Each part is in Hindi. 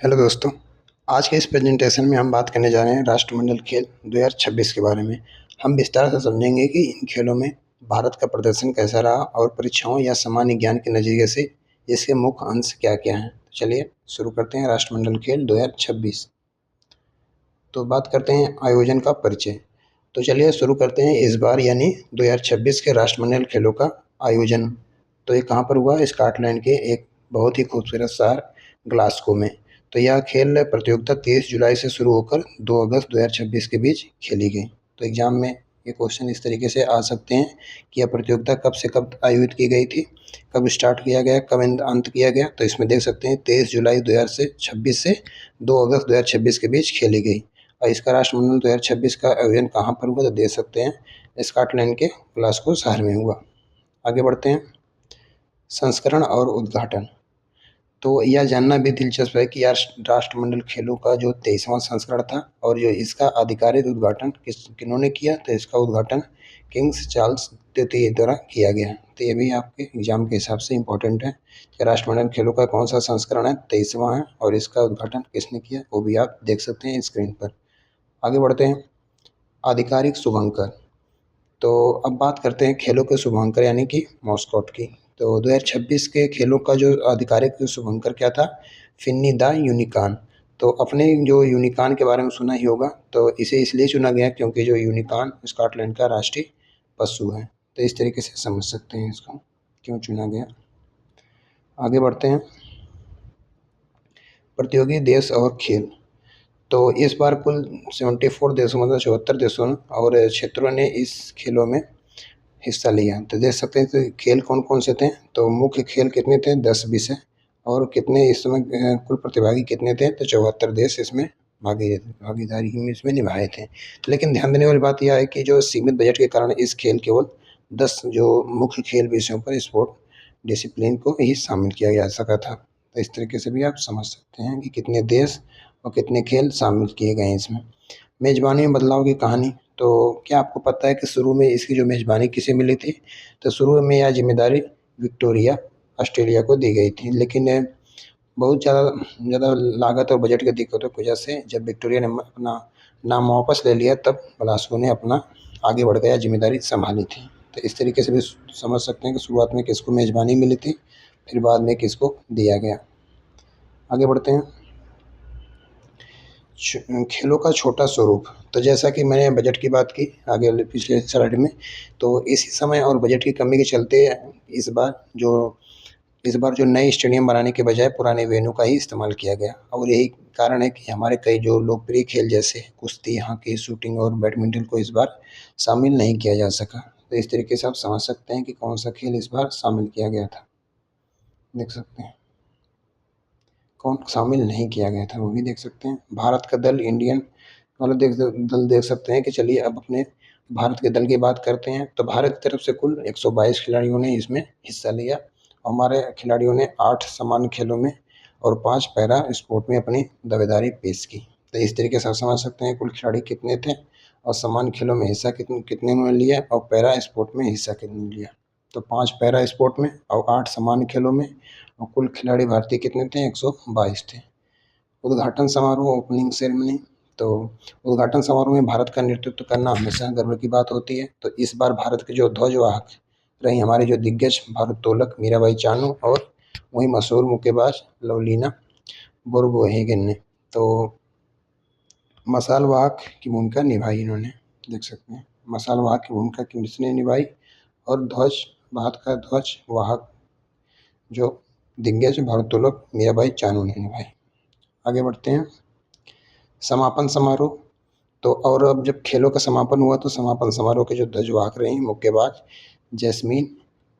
हेलो दोस्तों, आज के इस प्रेजेंटेशन में हम बात करने जा रहे हैं राष्ट्रमंडल खेल 2026 के बारे में। हम विस्तार से समझेंगे कि इन खेलों में भारत का प्रदर्शन कैसा रहा और परीक्षाओं या सामान्य ज्ञान के नज़रिए से इसके मुख्य अंश क्या-क्या हैं। चलिए शुरू करते हैं राष्ट्रमंडल खेल 2026। तो बात करते हैं आयोजन का परिचय। तो चलिए शुरू करते हैं इस बार यानी 2026 के राष्ट्रमंडल खेलों का आयोजन। तो ये कहाँ पर हुआ? स्कॉटलैंड के एक बहुत ही खूबसूरत शहर ग्लासगो में। तो यह खेल प्रतियोगिता 30 जुलाई से शुरू होकर 2 अगस्त 2026 के बीच खेली गई। तो एग्जाम में ये क्वेश्चन इस तरीके से आ सकते हैं कि यह प्रतियोगिता कब से कब आयोजित की गई थी, कब स्टार्ट किया गया, कब अंत किया गया। तो इसमें देख सकते हैं 23 जुलाई 2026 से 2 अगस्त 2026 के बीच खेली गई। और इसका राष्ट्रमंडल 2026 का आयोजन कहाँ पर हुआ? तो देख सकते हैं स्कॉटलैंड के ग्लासगो शहर में हुआ। आगे बढ़ते हैं, संस्करण और उद्घाटन। तो यह जानना भी दिलचस्प है कि यार राष्ट्रमंडल खेलों का जो 23वां संस्करण था और जो इसका आधिकारिक उद्घाटन किन्होंने किया? तो इसका उद्घाटन किंग्स चार्ल्स तृतीय द्वारा किया गया। तो ये भी आपके एग्जाम के हिसाब से इम्पोर्टेंट है कि राष्ट्रमंडल खेलों का कौन सा संस्करण है, 23वां है, और इसका उद्घाटन किसने किया वो भी आप देख सकते हैं स्क्रीन पर। आगे बढ़ते हैं, आधिकारिक शुभंकर। तो अब बात करते हैं खेलों के शुभंकर यानी कि मॉस्कॉट की। तो 2026 के खेलों का जो आधिकारिक शुभंकर क्या था? Finney the unicorn. तो अपने जो यूनिकॉर्न के बारे में सुना ही होगा, तो इसे इसलिए चुना गया क्योंकि जो यूनिकॉर्न स्कॉटलैंड का राष्ट्रीय पशु है। तो इस तरीके से समझ सकते हैं इसको क्यों चुना गया। आगे बढ़ते हैं, प्रतियोगी देश और खेल। तो इस बार कुल 74 देशों मतलब 74 देशों और क्षेत्रों ने इस खेलों में हिस्सा लिया। तो देख सकते हैं कि खेल कौन कौन से थे। तो मुख्य खेल कितने थे? 10 विषय। और कितने इस समय कुल प्रतिभागी कितने थे? तो 74 देश इसमें भागीदारी में इसमें निभाए थे। लेकिन ध्यान देने वाली बात यह है कि जो सीमित बजट के कारण इस खेल केवल 10 जो मुख्य खेल विषयों पर स्पोर्ट डिसिप्लिन को ही शामिल किया जा सका था। तो इस तरीके से भी आप समझ सकते हैं कि कितने देश और कितने खेल शामिल किए गए हैं इसमें। मेज़बानी में बदलाव की कहानी। तो क्या आपको पता है कि शुरू में इसकी जो मेज़बानी किसे मिली थी? तो शुरू में यह जिम्मेदारी विक्टोरिया ऑस्ट्रेलिया को दी गई थी, लेकिन बहुत ज़्यादा ज़्यादा लागत और बजट की दिक्कतों की वजह से जब विक्टोरिया ने अपना नाम वापस ले लिया, तब ग्लासगो ने अपना आगे बढ़ गया जिम्मेदारी संभाली थी। तो इस तरीके से भी समझ सकते हैं कि शुरुआत में किसको मेज़बानी मिली थी, फिर बाद में किसको दिया गया। आगे बढ़ते हैं, खेलों का छोटा स्वरूप। तो जैसा कि मैंने बजट की बात की आगे पिछले स्लाइड में, तो इसी समय और बजट की कमी के चलते इस बार जो नए स्टेडियम बनाने के बजाय पुराने वेन्यू का ही इस्तेमाल किया गया। और यही कारण है कि हमारे कई जो लोकप्रिय खेल जैसे कुश्ती, हॉकी, शूटिंग और बैडमिंटन को इस बार शामिल नहीं किया जा सका। तो इस तरीके से आप समझ सकते हैं कि कौन सा खेल इस बार शामिल किया गया था। देख सकते हैं कौन शामिल नहीं किया गया था, वो भी देख सकते हैं। भारत का दल इंडियन मतलब दल देख सकते हैं कि चलिए अब अपने भारत के दल की बात करते हैं। तो भारत की तरफ से कुल 122 खिलाड़ियों ने इसमें हिस्सा लिया। हमारे खिलाड़ियों ने 8 सामान्य खेलों में और 5 पैरा स्पोर्ट में अपनी दावेदारी पेश की। तो इस तरीके से आप समझ सकते हैं कुल खिलाड़ी कितने थे और सामान्य खेलों में हिस्सा कितने ने लिया और पैरा स्पोर्ट में हिस्सा कितने लिया। तो 5 पैरा स्पोर्ट में और 8 सामान्य खेलों में, और कुल खिलाड़ी भारतीय कितने थे? 122 थे। उद्घाटन समारोह, ओपनिंग सेरेमनी। तो उद्घाटन समारोह में भारत का नेतृत्व करना हमेशा गर्व की बात होती है। तो इस बार भारत के जो ध्वजवाहक रही हमारे जो दिग्गज भारोत्तोलक मीराबाई चानू और वही मशहूर मुक्केबाज लवलीना बोरगोहेन ने तो मशाल वाहक की भूमिका निभाई इन्होंने। देख सकते हैं मशाल वाहक की भूमिका किसने निभाई, और ध्वज भारत का ध्वज वाहक जो दिग्गज भारोत्तोलक मीराबाई चानू ने निभाई। आगे बढ़ते हैं, समापन समारोह। तो और अब जब खेलों का समापन हुआ तो समापन समारोह के जो ध्वजवाहक रहे मुक्केबाज जैस्मीन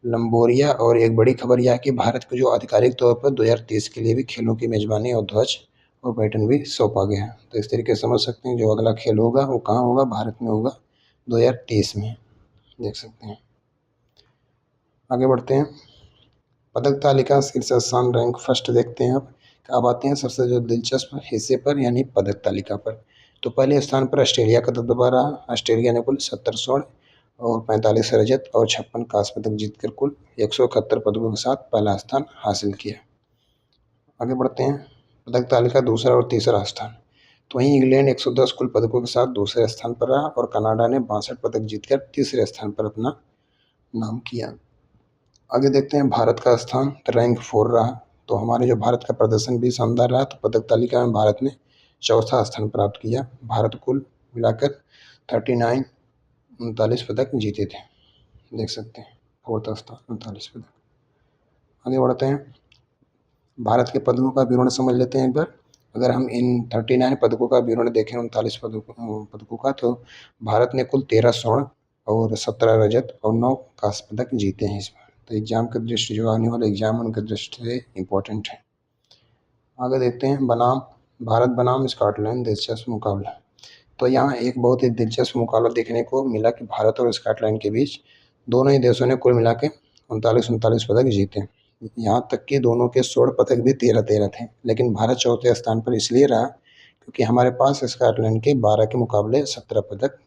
लंबोरिया, और एक बड़ी खबर यह है कि भारत को जो आधिकारिक तौर पर 2030 के लिए भी खेलों की मेजबानी और ध्वज और बैटन भी सौंपा गया। तो इस तरीके से समझ सकते हैं जो अगला खेल होगा वो कहाँ होगा? भारत में होगा 2030 में। देख सकते हैं। आगे बढ़ते हैं, पदक तालिका शीर्ष स्थान रैंक फर्स्ट देखते हैं। अब आते हैं सबसे जो दिलचस्प हिस्से पर यानी पदक तालिका पर। तो पहले स्थान पर ऑस्ट्रेलिया का दबदबा रहा। ऑस्ट्रेलिया ने कुल 70 स्वर्ण और 45 रजत और 56 कांस्य पदक जीतकर कुल 171 पदकों के साथ पहला स्थान हासिल किया। आगे बढ़ते हैं, पदक तालिका दूसरा और तीसरा स्थान। तो वहीं इंग्लैंड 110 कुल पदकों के साथ दूसरे स्थान पर रहा और कनाडा ने 62 पदक जीतकर तीसरे स्थान पर अपना नाम किया। आगे देखते हैं भारत का स्थान, रैंक 4 रहा। तो हमारे जो भारत का प्रदर्शन भी शानदार रहा, तो पदक तालिका में भारत ने चौथा स्थान प्राप्त किया। भारत कुल मिलाकर 39 39 पदक जीते थे, देख सकते हैं, फोर्थ स्थान 39 पदक। आगे बढ़ते हैं, भारत के पदकों का विवरण समझ लेते हैं एक बार। अगर हम इन 39 पदकों का विवरण देखें, 39 पदकों का, तो भारत ने कुल 13 स्वर्ण और 17 रजत और 9 कांस्य पदक जीते हैं इस बार। तो एग्जाम की दृष्टि, जो आने वाले एग्जाम उनकी दृष्टि से इम्पोर्टेंट है। आगे देखते हैं बनाम भारत बनाम स्कॉटलैंड दिलचस्प मुकाबला। तो यहाँ एक बहुत ही दिलचस्प मुकाबला देखने को मिला कि भारत और स्कॉटलैंड के बीच दोनों ही देशों ने कुल मिला के 39 पदक जीते। यहाँ तक कि दोनों के स्वर्ण पदक भी 13-13 थे, लेकिन भारत चौथे स्थान पर इसलिए रहा क्योंकि हमारे पास स्कॉटलैंड के 12 के मुकाबले 17 पदक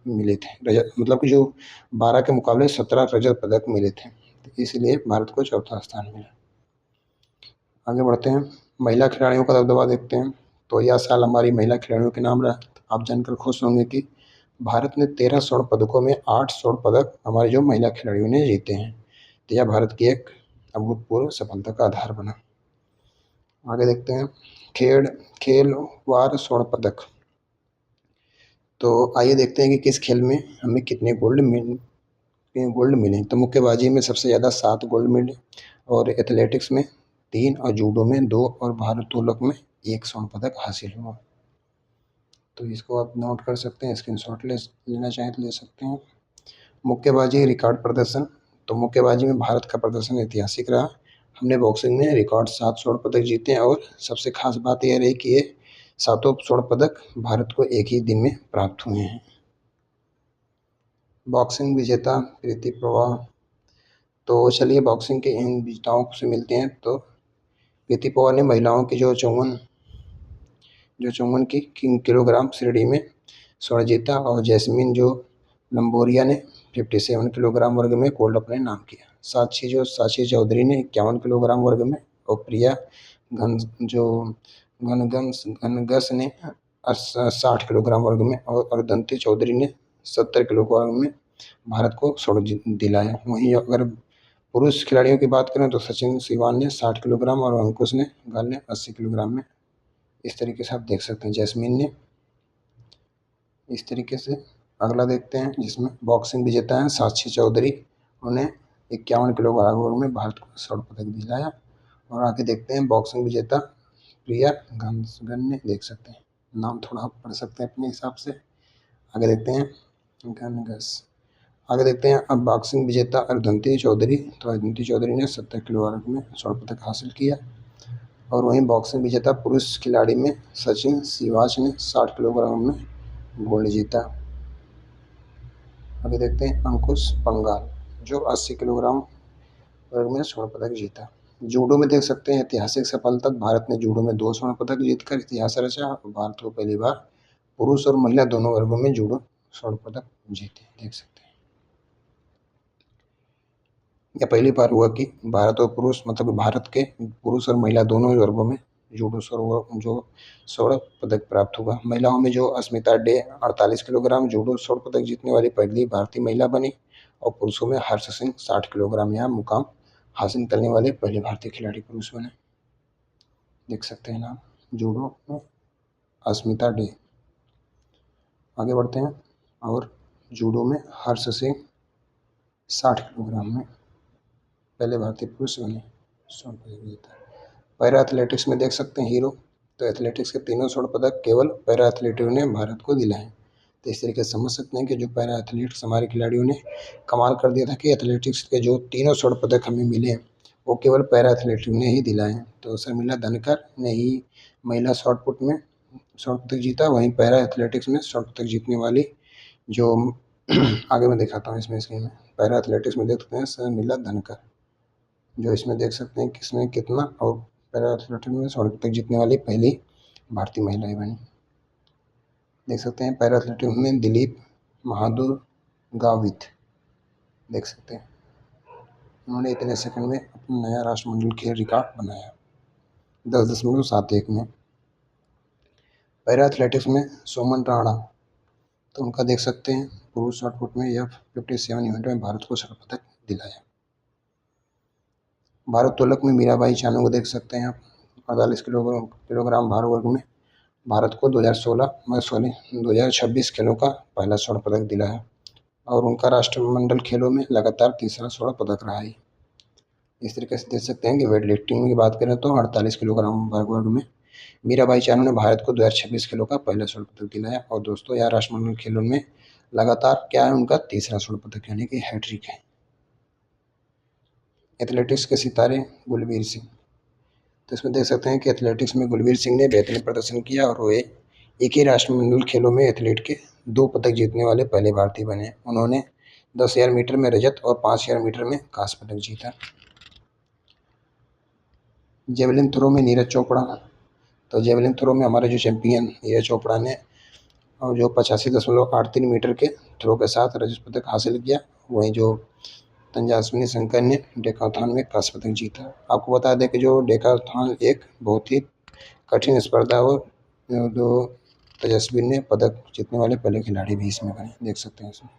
मिले थे। रजत मतलब कि जो 12 के मुकाबले 17 रजत पदक मिले थे, तो इसलिए भारत को चौथा स्थान मिला। आगे बढ़ते हैं, महिला खिलाड़ियों का दबदबा देखते हैं। तो यह साल हमारी महिला खिलाड़ियों के नाम रहा। आप जानकर खुश होंगे कि भारत ने 13 स्वर्ण पदकों में 8 स्वर्ण पदक हमारे जो महिला खिलाड़ियों ने जीते हैं। तो यह भारत की एक अभूतपूर्व सफलता का आधार बना। आगे देखते हैं, खेल वार स्वर्ण पदक। तो आइए देखते हैं कि किस खेल में हमें कितने गोल्ड मिले। तो मुक्केबाजी में सबसे ज़्यादा 7 गोल्ड मिले, और एथलेटिक्स में 3, और जूडो में 2, और भारोत्तोलक में 1 स्वर्ण पदक हासिल हुआ। तो इसको आप नोट कर सकते हैं, स्क्रीनशॉट लेना चाहें तो ले सकते हैं। मुक्केबाजी रिकॉर्ड प्रदर्शन। तो मुक्केबाजी में भारत का प्रदर्शन ऐतिहासिक रहा। हमने बॉक्सिंग में रिकॉर्ड 7 स्वर्ण पदक जीते हैं, और सबसे खास बात यह रही कि ये 7 स्वर्ण पदक भारत को एक ही दिन में प्राप्त हुए हैं। बॉक्सिंग विजेता प्रीति पवार। तो चलिए बॉक्सिंग के इन विजेताओं से मिलते हैं। तो प्रीति पवार ने महिलाओं की जो 54 की किलोग्राम श्रेणी में स्वर्ण जीता, और जैस्मिन जो लंबोरिया ने 57 किलोग्राम वर्ग में गोल्ड अपने नाम किया। साक्षी चौधरी ने 51 किलोग्राम वर्ग में, और प्रिया घनगस ने 60 किलोग्राम वर्ग में, और दंती चौधरी ने 70 किलोग्राम में भारत को स्वर्ण दिलाया। वहीं अगर पुरुष खिलाड़ियों की बात करें तो सचिन सिवान ने 60 किलोग्राम और अंकुश ने 80 किलोग्राम में। इस तरीके से आप देख सकते हैं जैस्मिन ने इस तरीके से। अगला देखते हैं, जिसमें बॉक्सिंग विजेता हैं साक्षी चौधरी, उन्हें 51 किलोग्राम वर्ग में भारत को स्वर्ण पदक दिलाया। और आगे देखते हैं बॉक्सिंग विजेता प्रिया घनगन ने, देख सकते हैं, नाम थोड़ा पढ़ सकते हैं अपने हिसाब से। आगे देखते हैं घनगस। आगे देखते हैं अब बॉक्सिंग विजेता अर्धंती चौधरी। तो अर्धंती चौधरी ने 70 किलो वर्ग में स्वर्ण पदक हासिल किया। और वहीं बॉक्सिंग विजेता पुरुष खिलाड़ी में सचिन सिवाच ने 60 किलोग्राम में गोल्ड जीता। आगे देखते हैं अंकुश पंगाल, जो 80 किलोग्राम वर्ग में स्वर्ण पदक जीता। जूडो में देख सकते हैं ऐतिहासिक सफलता, भारत ने जूडो में 2 स्वर्ण पदक जीतकर इतिहास रचा, और भारत को पहली बार पुरुष और महिला दोनों वर्गों में जूडो स्वर्ण पदक जीते, देख सकते हैं। यह पहली बार हुआ कि भारत और पुरुष, मतलब भारत के पुरुष और महिला दोनों वर्गों में जूडो स्वर्ण पदक प्राप्त हुआ। महिलाओं में जो अस्मिता डे 48 किलोग्राम जूडो स्वर्ण पदक जीतने वाली पहली भारतीय महिला बनी, और पुरुषों में हर्ष सिंह 60 किलोग्राम यह मुकाम हासिल करने वाले पहले भारतीय खिलाड़ी पुरुष बने, देख सकते हैं नाम, जूडो में अस्मिता डे। आगे बढ़ते हैं, और जूडो में हर्ष सिंह 60 किलोग्राम में पहले भारतीय पुरुष बने, स्वर्ण पदक जीता। पैरा एथलेटिक्स में देख सकते हैं हीरो। तो एथलेटिक्स के तीनों स्वर्ण पदक केवल पैरा एथलीटों ने भारत को दिलाए। तो इस तरीके से समझ सकते हैं कि जो पैरा एथलीट्स हमारे खिलाड़ियों ने कमाल कर दिया था कि एथलेटिक्स के जो तीनों स्वर्ण पदक हमें मिले वो केवल पैरा एथलीटों ने ही दिलाए। तो शर्मिला धनकर ने ही महिला शॉटपुट में स्वर्ण पदक जीता, वहीं पैरा एथलेटिक्स में स्वर्ण पदक जीतने वाली जो आगे मैं दिखाता हूँ इसमें स्क्रीन में, पैरा एथलेटिक्स में देख सकते हैं शर्मिला धनकर, जो इसमें देख सकते हैं किसमें कितना, और पैरा एथलेटिक्स में स्वर्ण पदक जीतने वाली पहली भारतीय महिलाएं बनी, देख सकते हैं। पैरा एथलेटिक्स में दिलीप महादुर गावित, देख सकते हैं, उन्होंने इतने सेकंड में अपना नया राष्ट्रमंडल खेल रिकॉर्ड बनाया। 10.71 में। पैरा एथलेटिक्स में सोमन राणा, तो उनका देख सकते हैं पुरुष शॉटपुट में यह 57 इवेंट में भारत को स्वर्ण पदक दिलाया। भारोत्तोलक में मीराबाई चानू को देख सकते हैं आप, 48 किलोग्राम भार वर्ग में भारत को 2026 खेलों का पहला स्वर्ण पदक दिलाया और उनका राष्ट्रमंडल खेलों में लगातार तीसरा स्वर्ण पदक रहा है। इस तरीके से देख सकते हैं कि वेट लिफ्टिंग की बात करें तो 48 किलोग्राम भार वर्ग में मीराबाई चानू ने भारत को 2026 खेलों का पहला स्वर्ण पदक दिलाया। और दोस्तों यह राष्ट्रमंडल खेलों में लगातार क्या है उनका तीसरा स्वर्ण पदक यानी कि हैट्रिक है। एथलेटिक्स के सितारे गुलवीर सिंह, तो इसमें देख सकते हैं कि एथलेटिक्स में गुलवीर सिंह ने बेहतरीन प्रदर्शन किया और वे एक ही राष्ट्रमंडल खेलों में एथलीट के 2 पदक जीतने वाले पहले भारतीय बने। उन्होंने 10,000 मीटर में रजत और 5,000 मीटर में कांस्य पदक जीता। जेवलिन थ्रो में नीरज चोपड़ा, तो जेवलिन थ्रो में हमारे जो चैंपियन नीरज चोपड़ा ने और जो 85.83 मीटर के थ्रो के साथ रजत पदक हासिल किया। वहीं जो तंजास्विनी शंकर ने डेकाथलॉन में कांस्य पदक जीता। आपको बता दें कि जो डेकाथलॉन एक बहुत ही कठिन स्पर्धा हो, जो तेजस्वी ने पदक जीतने वाले पहले खिलाड़ी भी इसमें बने। देख सकते हैं इसमें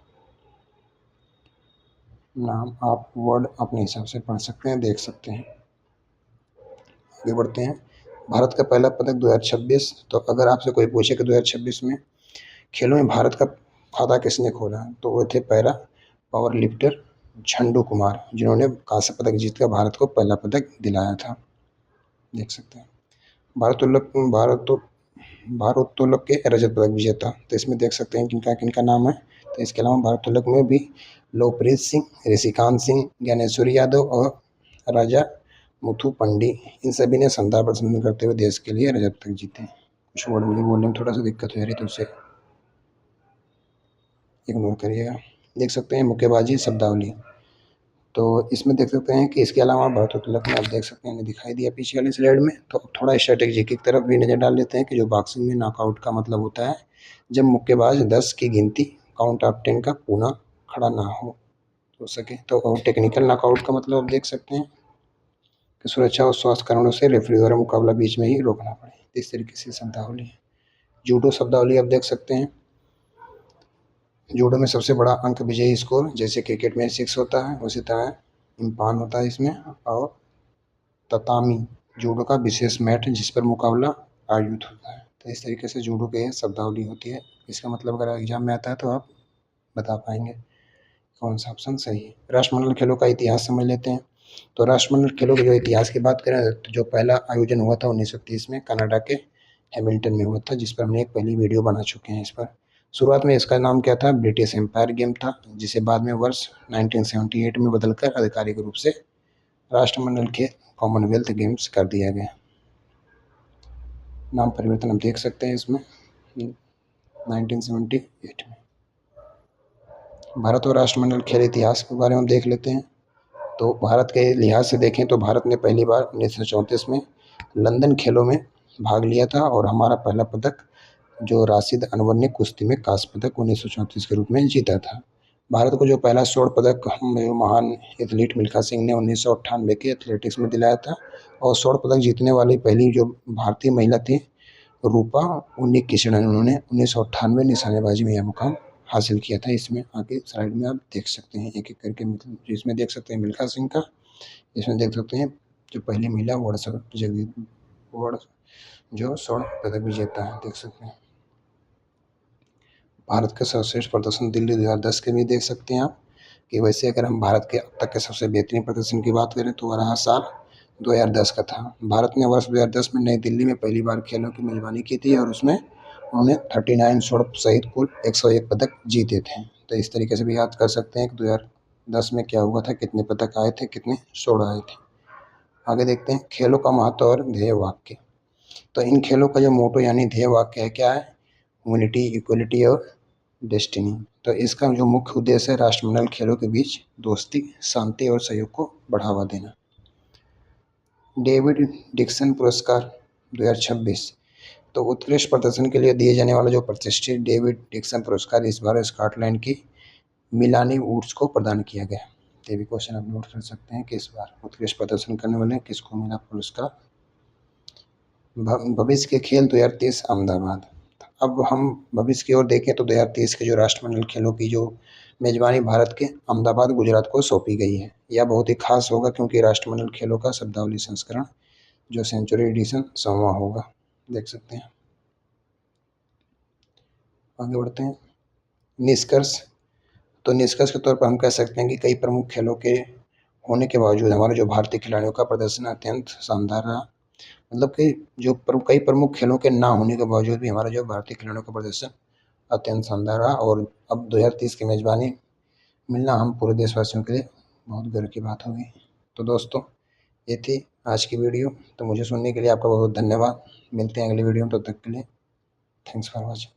नाम आप वर्ड अपने हिसाब से पढ़ सकते हैं, देख सकते हैं। आगे बढ़ते हैं। भारत का पहला पदक 2026, तो अगर आपसे कोई पूछे कि 2026 में खेलों में भारत का खाता किसने खोला, तो वो थे पैरा पावर लिफ्टर झंडू कुमार, जिन्होंने कांस्य पदक जीतकर भारत को पहला पदक दिलाया था। देख सकते हैं भारोत्तोलक के रजत पदक विजेता, तो इसमें देख सकते हैं किनका किनका नाम है। तो इसके अलावा भारोत्तोलक में भी लोकप्रीत सिंह, ऋषिकांत सिंह, ज्ञानेश्वर यादव और राजा मुथु पंडी, इन सभी ने शानदार प्रदर्शन करते हुए देश के लिए रजत पदक जीते। कुछ वर्ड मुझे बोलने में थोड़ा सा दिक्कत हो रही है तो उसे इग्नोर करिएगा। देख सकते हैं मुक्केबाजी शब्दावली, तो इसमें देख सकते हैं कि इसके अलावा भारोत्तोलक में आप देख सकते हैं दिखाई दिया पीछे वाली स्लाइड में। तो थोड़ा स्ट्रेटेजी की तरफ भी नज़र डाल लेते हैं कि जो बॉक्सिंग में नॉकआउट का मतलब होता है जब मुक्केबाज 10 की गिनती काउंट ऑफ 10 का पुनः खड़ा ना हो सके। तो और टेक्निकल नॉकआउट का मतलब आप देख सकते हैं कि सुरक्षा और स्वास्थ्य कारणों से रेफरी द्वारा मुकाबला बीच में ही रोकना पड़े। इस तरीके से शब्दावली है। जूडो शब्दावली आप देख सकते हैं। जूडो में सबसे बड़ा अंक विजयी स्कोर, जैसे क्रिकेट में 6 होता है उसी तरह इम्पान होता है इसमें। और ततामी जूडो का विशेष मैट जिस पर मुकाबला आयोजित होता है। तो इस तरीके से जूडो की शब्दावली होती है। इसका मतलब अगर एग्जाम में आता है तो आप बता पाएंगे कौन सा ऑप्शन सही है। राष्ट्रमंडल खेलों का इतिहास समझ लेते हैं। तो राष्ट्रमंडल खेलों के जो इतिहास की बात करें तो जो पहला आयोजन हुआ था 1930 में कनाडा के हैमिल्टन में हुआ था, जिस पर हमने एक पहली वीडियो बना चुके हैं। इस पर शुरुआत में इसका नाम क्या था, ब्रिटिश एम्पायर गेम था, जिसे बाद में वर्ष 1978 में बदलकर आधिकारिक रूप से राष्ट्रमंडल के कॉमनवेल्थ गेम्स कर दिया गया। नाम परिवर्तन हम देख सकते हैं इसमें 1978 में। भारत और राष्ट्रमंडल खेल इतिहास के बारे में देख लेते हैं। तो भारत के लिहाज से देखें तो भारत ने पहली बार 1934 में लंदन खेलों में भाग लिया था और हमारा पहला पदक जो राशिद अनवर ने कुश्ती में कांस्य पदक 1934 के रूप में जीता था। भारत को जो पहला स्वर्ण पदक महान एथलीट मिल्खा सिंह ने 1998 के एथलेटिक्स में दिलाया था और स्वर्ण पदक जीतने वाली पहली जो भारतीय महिला थी रूपा उन्नीक किशन, उन्होंने 1998 निशानेबाजी में यह मुकाम हासिल किया था। इसमें आगे स्लाइड में आप देख सकते हैं एक एक करके, इसमें देख सकते हैं मिल्खा सिंह का, इसमें देख सकते हैं जो पहली महिला वर्ल्ड जो स्वर्ण पदक विजेता है, देख सकते हैं। भारत का सर्वश्रेष्ठ प्रदर्शन दिल्ली 2010 के भी देख सकते हैं आप कि वैसे अगर हम भारत के अब तक के सबसे बेहतरीन प्रदर्शन की बात करें तो वह रहा साल 2010 का था। भारत ने वर्ष 2010 में नई दिल्ली में पहली बार खेलों की मेजबानी की थी और उसमें उन्होंने 39 स्वर्ण सहित कुल 101 पदक जीते थे। तो इस तरीके से भी याद कर सकते हैं कि 2010 में क्या हुआ था, कितने पदक आए थे, कितने स्वर्ण आए थे। आगे देखते हैं खेलों का महत्व और ध्येय वाक्य। तो इन खेलों का जो मोटो यानी ध्येय वाक्य है क्या है, यूनिटी, इक्वलिटी और डेस्टिनी। तो इसका जो मुख्य उद्देश्य है राष्ट्रमंडल खेलों के बीच दोस्ती, शांति और सहयोग को बढ़ावा देना। डेविड डिक्सन पुरस्कार 2026, तो उत्कृष्ट प्रदर्शन के लिए दिए जाने वाला जो प्रतिष्ठित डेविड डिक्सन पुरस्कार इस बार स्कॉटलैंड की मिलानी वुड्स को प्रदान किया गया। ये भी क्वेश्चन आप नोट कर सकते हैं कि इस बार उत्कृष्ट प्रदर्शन करने वाले किसको मिला पुरस्कार। भविष्य के खेल 2030 अहमदाबाद। अब हम भविष्य की ओर देखें तो 2030 के जो राष्ट्रमंडल खेलों की जो मेजबानी भारत के अहमदाबाद गुजरात को सौंपी गई है। यह बहुत ही खास होगा क्योंकि राष्ट्रमंडल खेलों का शब्दावली संस्करण जो सेंचुरी एडिशन 100वां होगा। देख सकते हैं। आगे बढ़ते हैं। निष्कर्ष। तो निष्कर्ष के तौर पर हम कह सकते हैं कि कई प्रमुख खेलों के होने के बावजूद हमारे जो भारतीय खिलाड़ियों का प्रदर्शन अत्यंत शानदार रहा। मतलब कि कई प्रमुख खेलों के ना होने के बावजूद भी हमारा जो भारतीय खिलाड़ियों का प्रदर्शन अत्यंत शानदार रहा और अब 2030 की मेजबानी मिलना हम पूरे देशवासियों के लिए बहुत गर्व की बात होगी। तो दोस्तों, ये थी आज की वीडियो। तो मुझे सुनने के लिए आपका बहुत धन्यवाद। मिलते हैं अगली वीडियो में, तब तक के लिए थैंक्स फॉर वॉचिंग।